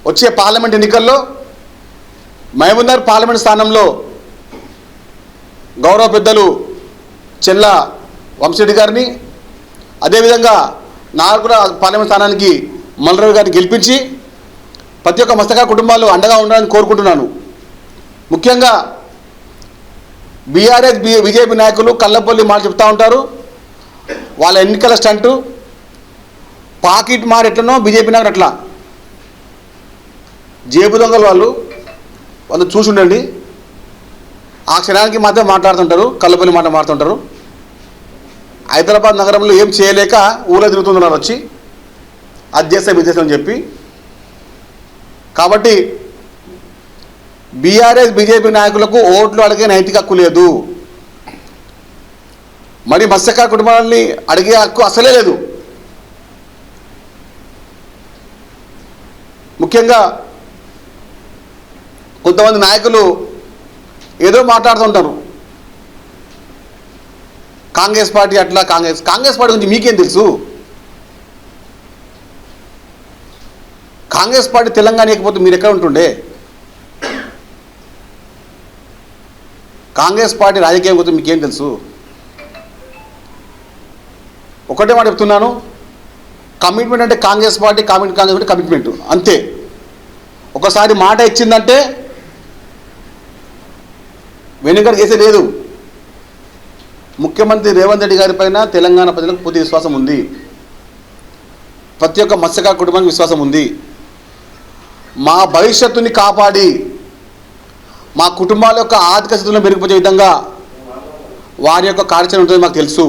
వచ్చే పార్లమెంట్ ఎన్నికల్లో మహబూబ్నగర్ పార్లమెంట్ స్థానంలో గౌరవ పెద్దలు చెల్ల వంశరెడ్డి గారిని, అదేవిధంగా నాగర్కూర పార్లమెంట్ స్థానానికి మల్లారావు గారిని గెలిపించి ప్రతి ఒక్క మత్స్యకార కుటుంబాలు అండగా ఉండాలని కోరుకుంటున్నాను. ముఖ్యంగా బీఆర్ఎస్ బీజేపీ నాయకులు కళ్ళపల్లి మాట చెప్తూ ఉంటారు. వాళ్ళ ఎన్నికల స్టంటు పాకెట్ మార్ ఎట్లనో బీజేపీ నాయకులు అట్లా జేబు దొంగలు వాళ్ళు చూసి ఉండండి. ఆ క్షణానికి మాత్రం మాట్లాడుతుంటారు, కళ్ళపల్లి మాట మాట్లాడుతుంటారు. హైదరాబాద్ నగరంలో ఏం చేయలేక ఊళ్ళో తిరుగుతున్నారు వచ్చి అది చేస్తాం ఇది చేస్తామని చెప్పి. కాబట్టి బీఆర్ఎస్ బీజేపీ నాయకులకు ఓట్లు అడిగే నైతిక హక్కు లేదు, మరి మత్స్యకార కుటుంబాలని అడిగే హక్కు అసలే లేదు. ముఖ్యంగా కొంతమంది నాయకులు ఏదో మాట్లాడుతుంటారు, కాంగ్రెస్ పార్టీ అట్లా, కాంగ్రెస్ పార్టీ గురించి మీకేం తెలుసు? కాంగ్రెస్ పార్టీ తెలంగాణ లేకపోతే మీరు ఎక్కడ ఉంటుండే? కాంగ్రెస్ పార్టీ రాజకీయం గురించి మీకేం తెలుసు? ఒకటే మాట చెప్తున్నాను, కమిట్మెంట్ అంటే కాంగ్రెస్ పార్టీ కాంగ్రెస్ అంటే కమిట్మెంట్ అంతే. ఒకసారి మాట ఇచ్చిందంటే వెనుక చేసే లేదు. ముఖ్యమంత్రి రేవంత్ రెడ్డి గారి పైన తెలంగాణ ప్రజలకు పూర్తి విశ్వాసం ఉంది, ప్రతి ఒక్క మత్స్యకార కుటుంబానికి విశ్వాసం ఉంది. మా భవిష్యత్తుని కాపాడి మా కుటుంబాల యొక్క ఆర్థిక స్థితులను మెరుగుపరిచే విధంగా వారి యొక్క కార్యాచరణ ఉంటుంది మాకు తెలుసు.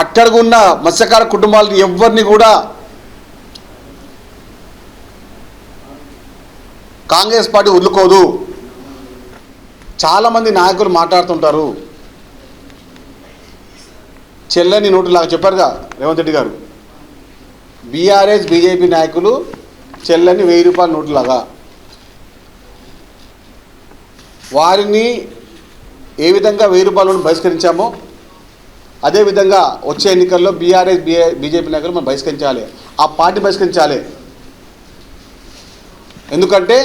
అట్టడుగున్న మత్స్యకార కుటుంబాలను ఎవరిని కూడా కాంగ్రెస్ పార్టీ వదులుకోదు. చాలామంది నాయకులు మాట్లాడుతుంటారు, చెల్లని నోటులాగా చెప్పారుగా రేవంత్ రెడ్డి గారు. బీఆర్ఎస్ బీజేపీ నాయకులు చెల్లని 1000 రూపాయల నోటులాగా. వారిని ఏ విధంగా 1000 రూపాయలను బహిష్కరించామో అదేవిధంగా వచ్చే ఎన్నికల్లో బీఆర్ఎస్ బీజేపీ నాయకులు మనం బహిష్కరించాలి, ఆ పార్టీ బహిష్కరించాలి. ఎందుకంటే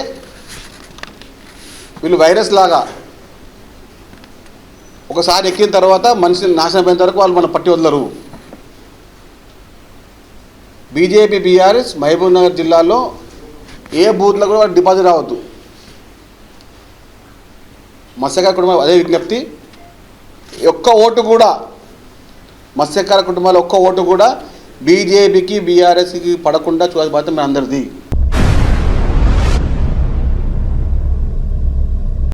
వీళ్ళు వైరస్ లాగా ఒకసారి ఎక్కిన తర్వాత మనిషిని నాశనం అయిన వరకు వాళ్ళు మనం పట్టి వదలరు. బీజేపీ బీఆర్ఎస్ మహబూబ్నగర్ జిల్లాలో ఏ బూత్లో కూడా డిపాజిట్ రావద్దు. మత్స్యకార కుటుంబం అదే విజ్ఞప్తి. ఒక్క ఓటు కూడా మత్స్యకార కుటుంబాల ఒక్క ఓటు కూడా బీజేపీకి బీఆర్ఎస్కి పడకుండా చూడాల్సిన బాధ్యత మన అందరిది.